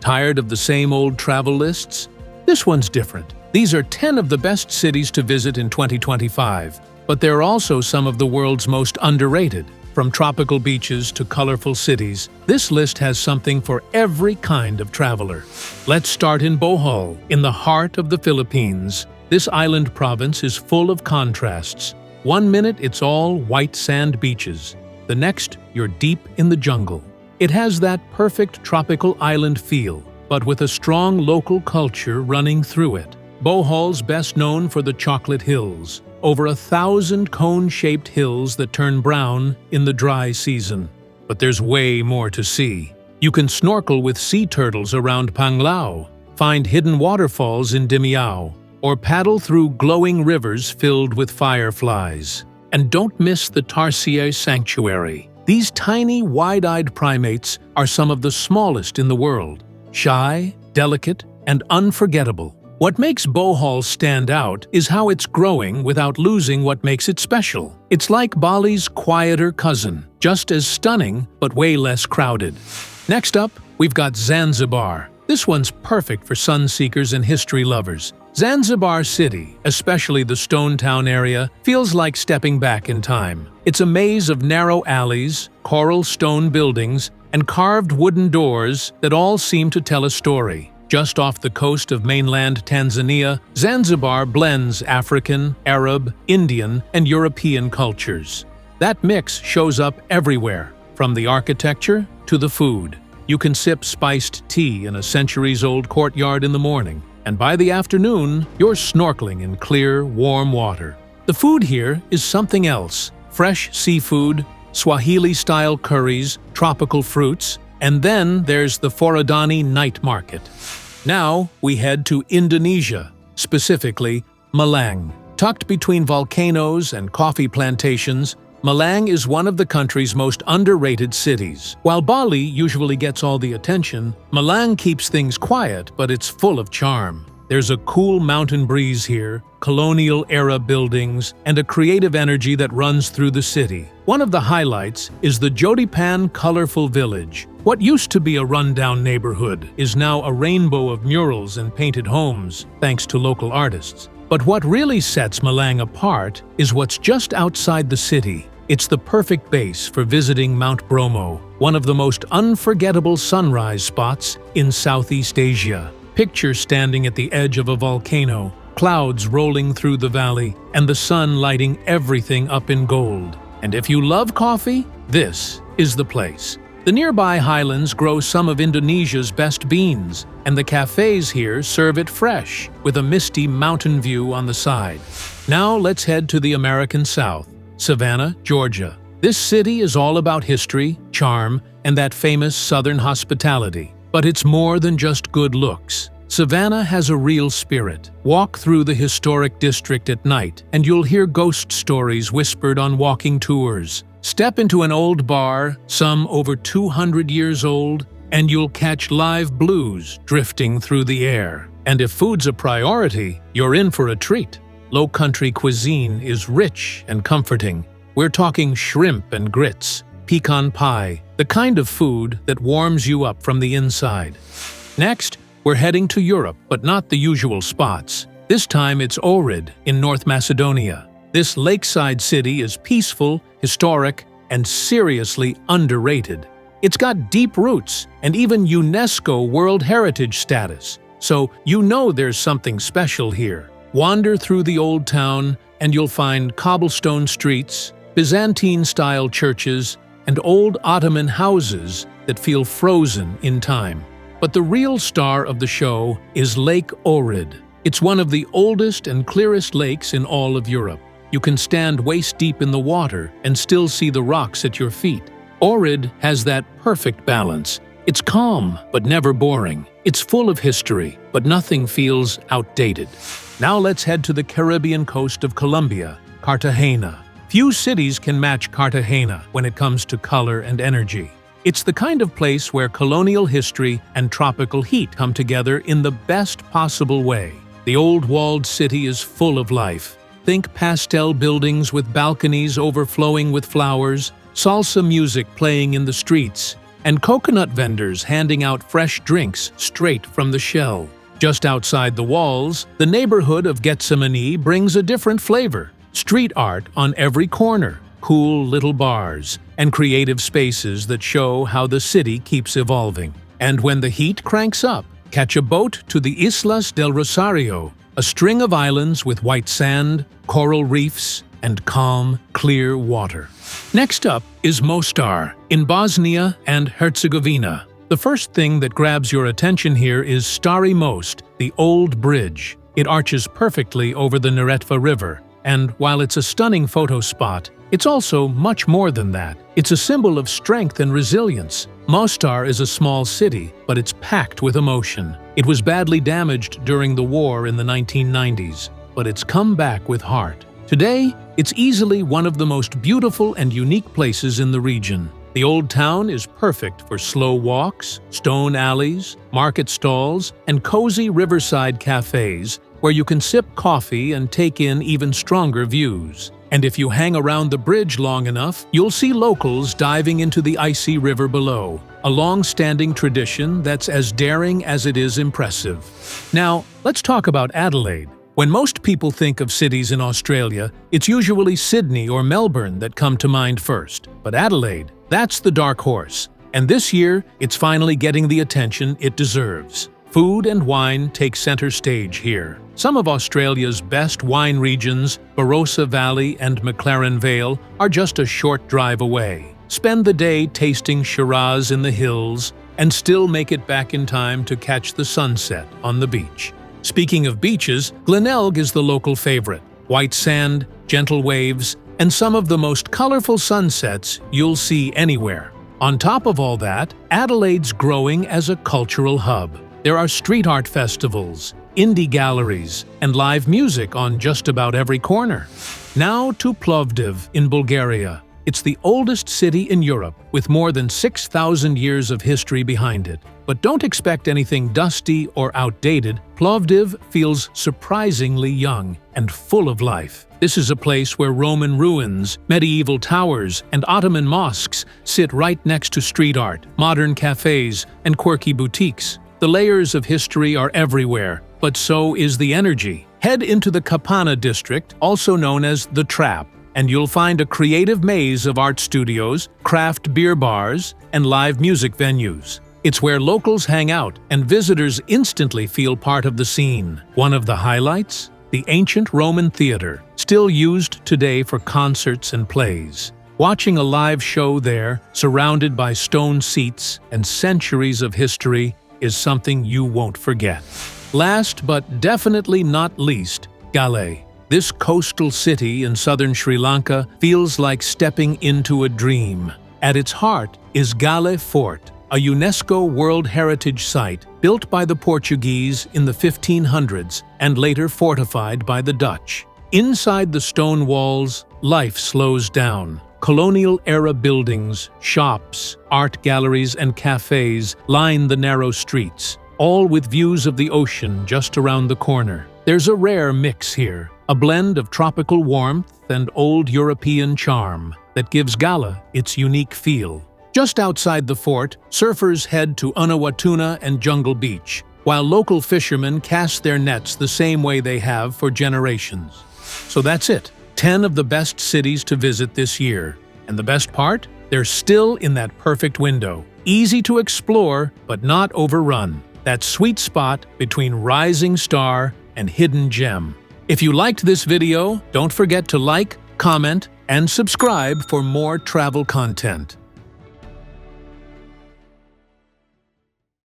Tired of the same old travel lists? This one's different. These are 10 of the best cities to visit in 2025. But they're also some of the world's most underrated. From tropical beaches to colorful cities, this list has something for every kind of traveler. Let's start in Bohol, in the heart of the Philippines. This island province is full of contrasts. One minute it's all white sand beaches. The next, you're deep in the jungle. It has that perfect tropical island feel, but with a strong local culture running through it. Bohol's best known for the chocolate hills. Over 1,000 cone-shaped hills that turn brown in the dry season. But there's way more to see. You can snorkel with sea turtles around Panglao, find hidden waterfalls in Dimiao, or paddle through glowing rivers filled with fireflies. And don't miss the Tarsier Sanctuary. These tiny, wide-eyed primates are some of the smallest in the world. Shy, delicate, and unforgettable. What makes Bohol stand out is how it's growing without losing what makes it special. It's like Bali's quieter cousin, just as stunning but way less crowded. Next up, we've got Zanzibar. This one's perfect for sun seekers and history lovers. Zanzibar City, especially the Stone Town area, feels like stepping back in time. It's a maze of narrow alleys, coral stone buildings, and carved wooden doors that all seem to tell a story. Just off the coast of mainland Tanzania, Zanzibar blends African, Arab, Indian, and European cultures. That mix shows up everywhere, from the architecture to the food. You can sip spiced tea in a centuries-old courtyard in the morning, and by the afternoon, you're snorkeling in clear, warm water. The food here is something else. Fresh seafood, Swahili-style curries, tropical fruits, and then there's the Forodani night market. Now we head to Indonesia, specifically Malang. Tucked between volcanoes and coffee plantations, Malang is one of the country's most underrated cities. While Bali usually gets all the attention, Malang keeps things quiet, but it's full of charm. There's a cool mountain breeze here, colonial-era buildings, and a creative energy that runs through the city. One of the highlights is the Jodipan Colorful Village. What used to be a rundown neighborhood is now a rainbow of murals and painted homes, thanks to local artists. But what really sets Malang apart is what's just outside the city. It's the perfect base for visiting Mount Bromo, one of the most unforgettable sunrise spots in Southeast Asia. Picture standing at the edge of a volcano, clouds rolling through the valley, and the sun lighting everything up in gold. And if you love coffee, this is the place. The nearby highlands grow some of Indonesia's best beans, and the cafes here serve it fresh, with a misty mountain view on the side. Now let's head to the American South, Savannah, Georgia. This city is all about history, charm, and that famous Southern hospitality. But it's more than just good looks. Savannah has a real spirit. Walk through the historic district at night, and you'll hear ghost stories whispered on walking tours. Step into an old bar, some over 200 years old, and you'll catch live blues drifting through the air. And if food's a priority, you're in for a treat. Low-country cuisine is rich and comforting. We're talking shrimp and grits, pecan pie, the kind of food that warms you up from the inside. Next, we're heading to Europe, but not the usual spots. This time it's Ohrid in North Macedonia. This lakeside city is peaceful, historic, and seriously underrated. It's got deep roots and even UNESCO World Heritage status, so you know there's something special here. Wander through the old town and you'll find cobblestone streets, Byzantine-style churches, and old Ottoman houses that feel frozen in time. But the real star of the show is Lake Ohrid. It's one of the oldest and clearest lakes in all of Europe. You can stand waist-deep in the water and still see the rocks at your feet. Ohrid has that perfect balance. It's calm, but never boring. It's full of history, but nothing feels outdated. Now let's head to the Caribbean coast of Colombia, Cartagena. Few cities can match Cartagena when it comes to color and energy. It's the kind of place where colonial history and tropical heat come together in the best possible way. The old walled city is full of life. Think pastel buildings with balconies overflowing with flowers, salsa music playing in the streets, and coconut vendors handing out fresh drinks straight from the shell. Just outside the walls, the neighborhood of Gethsemane brings a different flavor. Street art on every corner, cool little bars, and creative spaces that show how the city keeps evolving. And when the heat cranks up, catch a boat to the Islas del Rosario, a string of islands with white sand, coral reefs, and calm, clear water. Next up is Mostar, in Bosnia and Herzegovina. The first thing that grabs your attention here is Stari Most, the old bridge. It arches perfectly over the Neretva River, and while it's a stunning photo spot, it's also much more than that. It's a symbol of strength and resilience. Mostar is a small city, but it's packed with emotion. It was badly damaged during the war in the 1990s, but it's come back with heart. Today, it's easily one of the most beautiful and unique places in the region. The old town is perfect for slow walks, stone alleys, market stalls, and cozy riverside cafes where you can sip coffee and take in even stronger views. And if you hang around the bridge long enough, you'll see locals diving into the icy river below, a long-standing tradition that's as daring as it is impressive. Now, let's talk about Adelaide. When most people think of cities in Australia, it's usually Sydney or Melbourne that come to mind first. But Adelaide, that's the dark horse. And this year, it's finally getting the attention it deserves. Food and wine take center stage here. Some of Australia's best wine regions, Barossa Valley and McLaren Vale, are just a short drive away. Spend the day tasting Shiraz in the hills and still make it back in time to catch the sunset on the beach. Speaking of beaches, Glenelg is the local favorite. White sand, gentle waves, and some of the most colorful sunsets you'll see anywhere. On top of all that, Adelaide's growing as a cultural hub. There are street art festivals, indie galleries, and live music on just about every corner. Now to Plovdiv in Bulgaria. It's the oldest city in Europe, with more than 6,000 years of history behind it. But don't expect anything dusty or outdated. Plovdiv feels surprisingly young and full of life. This is a place where Roman ruins, medieval towers, and Ottoman mosques sit right next to street art, modern cafes, and quirky boutiques. The layers of history are everywhere, but so is the energy. Head into the Kapana district, also known as the Trap, and you'll find a creative maze of art studios, craft beer bars, and live music venues. It's where locals hang out, and visitors instantly feel part of the scene. One of the highlights? The ancient Roman theater, still used today for concerts and plays. Watching a live show there, surrounded by stone seats and centuries of history, is something you won't forget. Last but definitely not least, Galle. This coastal city in southern Sri Lanka feels like stepping into a dream. At its heart is Galle Fort, a UNESCO World Heritage Site built by the Portuguese in the 1500s and later fortified by the Dutch. Inside the stone walls, life slows down. Colonial-era buildings, shops, art galleries, and cafes line the narrow streets, all with views of the ocean just around the corner. There's a rare mix here, a blend of tropical warmth and old European charm that gives Galle its unique feel. Just outside the fort, surfers head to Unawatuna and Jungle Beach, while local fishermen cast their nets the same way they have for generations. So that's it. 10 of the best cities to visit this year. And the best part? They're still in that perfect window. Easy to explore, but not overrun. That sweet spot between rising star and hidden gem. If you liked this video, don't forget to like, comment, and subscribe for more travel content.